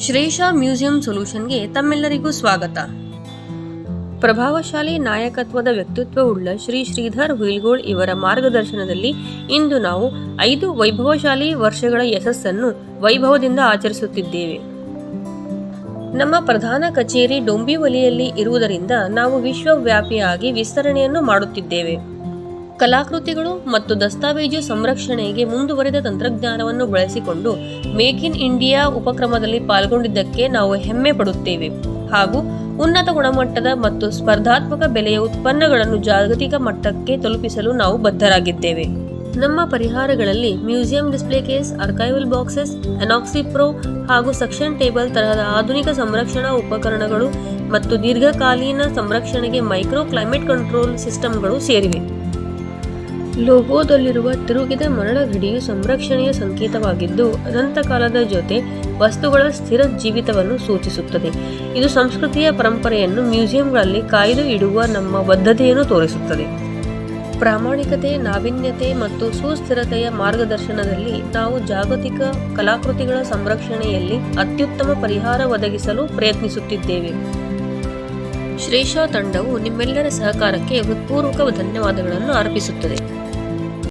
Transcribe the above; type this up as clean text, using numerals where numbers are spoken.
ಶ್ರೇಷಾ museum ಸೊಲ್ಯೂಷನ್ಗೆ ತಮ್ಮೆಲ್ಲರಿಗೂ ಸ್ವಾಗತ. ಪ್ರಭಾವಶಾಲಿ ನಾಯಕತ್ವದ ವ್ಯಕ್ತಿತ್ವವುಳ್ಳ ಶ್ರೀ ಶ್ರೀಧರ್ ಹುಯಿಲ್ಗೋಳ್ ಇವರ ಮಾರ್ಗದರ್ಶನದಲ್ಲಿ ಇಂದು ನಾವು 5 ವೈಭವಶಾಲಿ ವರ್ಷಗಳ ಯಶಸ್ಸನ್ನು ವೈಭವದಿಂದ ಆಚರಿಸುತ್ತಿದ್ದೇವೆ. ನಮ್ಮ ಪ್ರಧಾನ ಕಚೇರಿ ಡೊಂಬಿವಲಿಯಲ್ಲಿ ಇರುವುದರಿಂದ ನಾವು ವಿಶ್ವವ್ಯಾಪಿಯಾಗಿ ವಿಸ್ತರಣೆಯನ್ನು ಮಾಡುತ್ತಿದ್ದೇವೆ. ಕಲಾಕೃತಿಗಳು ಮತ್ತು ದಸ್ತಾವೇಜು ಸಂರಕ್ಷಣೆಗೆ ಮುಂದುವರಿದ ತಂತ್ರಜ್ಞಾನವನ್ನು ಬಳಸಿಕೊಂಡು ಮೇಕ್ ಇನ್ ಇಂಡಿಯಾ ಉಪಕ್ರಮದಲ್ಲಿ ಪಾಲ್ಗೊಂಡಿದ್ದಕ್ಕೆ ನಾವು ಹೆಮ್ಮೆ ಪಡುತ್ತೇವೆ ಹಾಗೂ ಉನ್ನತ ಗುಣಮಟ್ಟದ ಮತ್ತು ಸ್ಪರ್ಧಾತ್ಮಕ ಬೆಲೆಯ ಉತ್ಪನ್ನಗಳನ್ನು ಜಾಗತಿಕ ಮಟ್ಟಕ್ಕೆ ತಲುಪಿಸಲು ನಾವು ಬದ್ಧರಾಗಿದ್ದೇವೆ. ನಮ್ಮ ಪರಿಹಾರಗಳಲ್ಲಿ museum display case, archival boxes, anoxy pro ಹಾಗೂ ಸಕ್ಷನ್ ಟೇಬಲ್ ತರಹದ ಆಧುನಿಕ ಸಂರಕ್ಷಣಾ ಉಪಕರಣಗಳು ಮತ್ತು ದೀರ್ಘಕಾಲೀನ ಸಂರಕ್ಷಣೆಗೆ ಮೈಕ್ರೋ ಕ್ಲೈಮೇಟ್ ಕಂಟ್ರೋಲ್ ಸಿಸ್ಟಮ್ಗಳು ಸೇರಿವೆ. ಲೋಗೋದಲ್ಲಿರುವ ತಿರುಗಿದ ಮರಳ ಗಡಿಯು ಸಂರಕ್ಷಣೆಯ ಸಂಕೇತವಾಗಿದ್ದು ಅನಂತಕಾಲದ ಜೊತೆ ವಸ್ತುಗಳ ಸ್ಥಿರ ಜೀವಿತವನ್ನು ಸೂಚಿಸುತ್ತದೆ. ಇದು ಸಂಸ್ಕೃತಿಯ ಪರಂಪರೆಯನ್ನು ಮ್ಯೂಸಿಯಂಗಳಲ್ಲಿ ಕಾಯ್ದು ಇಡುವ ನಮ್ಮ ಬದ್ಧತೆಯನ್ನು ತೋರಿಸುತ್ತದೆ. ಪ್ರಾಮಾಣಿಕತೆ, ನಾವೀನ್ಯತೆ ಮತ್ತು ಸುಸ್ಥಿರತೆಯ ಮಾರ್ಗದರ್ಶನದಲ್ಲಿ ನಾವು ಜಾಗತಿಕ ಕಲಾಕೃತಿಗಳ ಸಂರಕ್ಷಣೆಯಲ್ಲಿ ಅತ್ಯುತ್ತಮ ಪರಿಹಾರ ಒದಗಿಸಲು ಪ್ರಯತ್ನಿಸುತ್ತಿದ್ದೇವೆ. ಶ್ರೇಷಾ ತಂಡವು ನಿಮ್ಮೆಲ್ಲರ ಸಹಕಾರಕ್ಕೆ ಹೃತ್ಪೂರ್ವಕ ಧನ್ಯವಾದಗಳನ್ನು ಅರ್ಪಿಸುತ್ತದೆ.